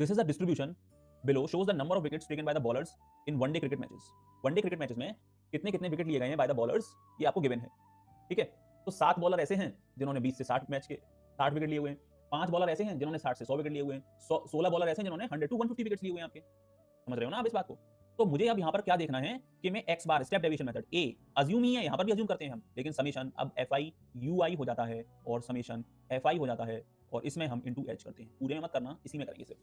This is a distribution below shows the number of wickets taken by the bowlers in one day cricket matches. One day cricket matches में कितने कितने wicket लिए गए हैं by the bowlers, ये आपको given है। ठीक है, तो 7 बॉलर ऐसे हैं जिन्होंने 20 से 60 मैच के 60 विकेट लिए हुए हैं। 5 बॉलर ऐसे हैं जिन्होंने 60 से 100 विकेट लिए हुए हैं। 16 बॉलर ऐसे हैं जिन्होंने 100 टू 150 विकेट्स लिए हुए हैं आपके। समझ रहे हो ना आप इस बात को? तो मुझे अब यहाँ पर क्या देखना है कि मैं एक्स बार स्टेप डेविएशन मेथड ए अज्यूम ही है, यहाँ पर भी अज्यूम करते हैं हम, लेकिन समेशन अब एफ आई यू आई हो जाता है और समेशन एफ आई हो जाता है और इसमें हम इंटू एच करते हैं। पूरे में मत करना, इसी में करेंगे सिर्फ।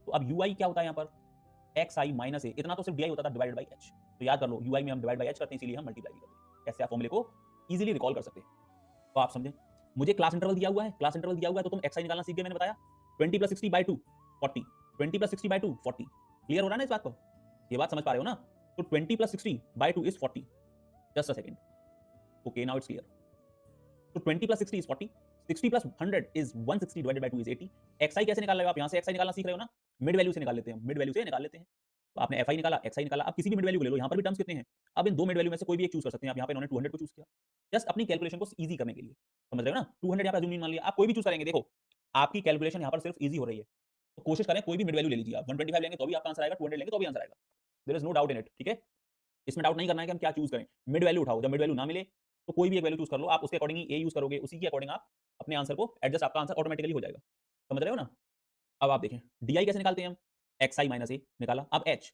तो अब यू आई क्या होता है यहाँ पर एक्स आई माइनस ए, इतना तो सिर्फ डी आई होता था डिवाइडेड बाई एच। तो याद कर लो यू आई में हम डिवाइड बाई एच करते हैं, इसीलिए हम मल्टीप्लाई भी करते हैं। ऐसे आप फॉर्मूले को इजीली रिकॉल कर सकते हैं। तो आप समझे, मुझे क्लास इंटरवल दिया हुआ है, क्लास इंटरवल दिया हुआ है तो तुम एक्स आई निकालना सीख गए। मैंने बताया 20 plus 60 by 2 40, 20 plus 60 by 2 40। Clear हो रहा है ना इस बात को? ये बात समझ पा रहे हो ना? तो 20 plus 60 by 2 is 40। Just a second, okay now it's clear. तो 20 plus 60 is 40, 60 plus 100 is 160 divided by 2 is 80। X I कैसे निकाल रहे हो आप? यहाँ से एक्स आई निकालना सीख रहे हो ना, मिड वैल्यू से निकाल लेते हैं, मिड वैल्यू से निकाल लेते हैं। तो आपने एफ आई निकाला, एक्स आई निकाला, आप किसी भी मिड वैल्यू को ले लो। यहाँ पर भी टर्म्स कितने हैं? अब इन दो मिड वैल्यू में से कोई भी एक चूज कर सकते हैं आप। यहाँ पे इन्होंने 200 को चूज किया जस्ट अपनी कैलकुलेशन को इजी करने के लिए। समझ रहे हो ना? 200 यहाँ पे अज्यूम मान लिया, आप कोई भी चूज करेंगे। देखो आपकी कैलकुलेशन यहाँ पर सिर्फ इजी हो रही है, तो कोशिश करें कोई भी मिड वैल्यू ले लीजिए आप। 125 लेंगे तो भी आपका आंसर आएगा, 200 लेंगे तो भी आंसर आएगा। There is no doubt in it. ठीक है, इसमें डाउट नहीं करना है कि हम क्या चूज करें। मिड वैल्यू उठाओ, जब मिड वैल्यू ना मिले तो कोई भी एक वैल्यू चूज कर लो आप, उसके अकॉर्डिंग ही ए यूज करोगे, उसी के अकॉर्डिंग आप अपने आंसर को एडजस्ट, आपका आंसर ऑटोमेटिकली हो जाएगा। समझ रहे हो ना? अब आप देखें डी आई कैसे निकालते हैं हम। एक्स आई माइनस ए निकाला। अब एच,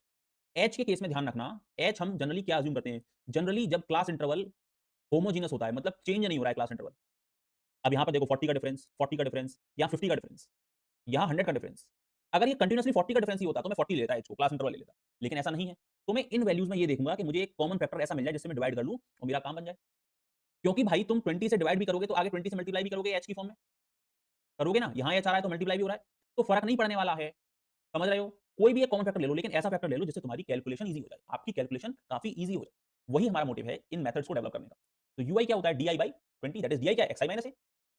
एच के केस में ध्यान रखना, एच हम जनरली क्या अज्यूम करते हैं? जनरली जब क्लास इंटरवल होमोजीनस होता है, मतलब चेंज नहीं हो रहा है क्लास इंटरवल। अब यहाँ पर देखो 40 का डिफरेंस, 40 का डिफरेंस, यहाँ 50 का डिफरेंस, यहाँ 100 का डिफरेंस। अगर ये कंटिन्यूअसली 40 का डिफरेंस ही होता तो मैं 40 लेता एच को, क्लास इंटरवल ले लेता, लेकिन ऐसा नहीं है। तो मैं इन वैल्यूज में ये देखूंगा कि मुझे एक कॉमन फैक्टर ऐसा मिल जाए जिससे मैं डिवाइड कर लूं और मेरा काम बन जाए। क्योंकि भाई तुम 20 से डिवाइड भी करोगे तो आगे 20 से मल्टीप्लाई भी करोगे एच की फॉर्म में, करोगे ना? यहाँ एच आ रहा है तो मल्टीप्लाई भी हो रहा है, तो फर्क नहीं पड़ने वाला है। समझ रहे हो? कोई भी एक कॉमन फैक्टर ले लो, लेकिन ऐसा फैक्टर ले लो जिससे तुम्हारी कैलकुलेशन ईजी हो जाए, आपकी कैलकुलेशन काफी ईजी हो जाए। वही हमारा मोटिव है इन मेथड्स को डेवलप करने का। तो यूआई क्या होता है? D I by 20, that is D I क्या? एक्स आई माइनस ए।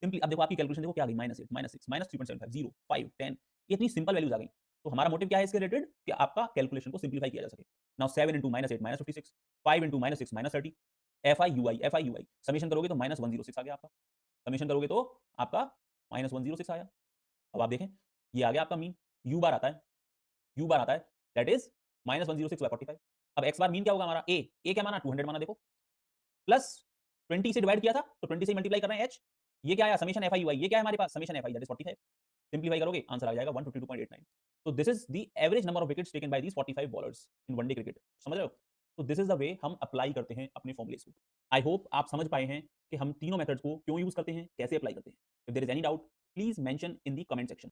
सिंपली अब देखो आपकी कैलकुलेशन देखो क्या आ गई, -8, -6, -3.75, 0, 5, 10। ये इतनी सिंपल वैल्यूज आ गई। तो हमारा मोटिव क्या है इसके रिलेटेड? कि आपका कैलकुलेशन को सिंप्लीफाई किया जा सके। Now 7 into -8 -56, 5 into -6 -30, F I U I, F I U I summation करोगे तो -106 आ गया आपका। समीशन करोगे तो आपका -106 आया। अब आप देखें ये आ गया आपका मीन, यू बार आता है, यू बार आता है, दैट इज -106/45। अब एक्स बार मीन क्या होगा हमारा? ए क्या माना? 200 माना। देखो प्लस 20 से डिवाइड किया था तो 20 से मल्टीप्लाई कर रहे हैं एच। ये क्या आया? Summation F I U I. ये क्या है हमारे पास? Summation F I, that is 45। Simplify करोगे आंसर आ जाएगा 152.89। तो this is the average number of wickets taken by these 45 bowlers in one day cricket. समझ रहे हो? तो दिस इज द वे हम अप्लाई करते हैं अपने फॉर्मुलेस को। आई होप आप समझ पाए हैं कि हम तीनों मेथड्स को क्यों यूज करते हैं, कैसे अप्लाई करते हैं। If there is any doubt please mention in the comment section.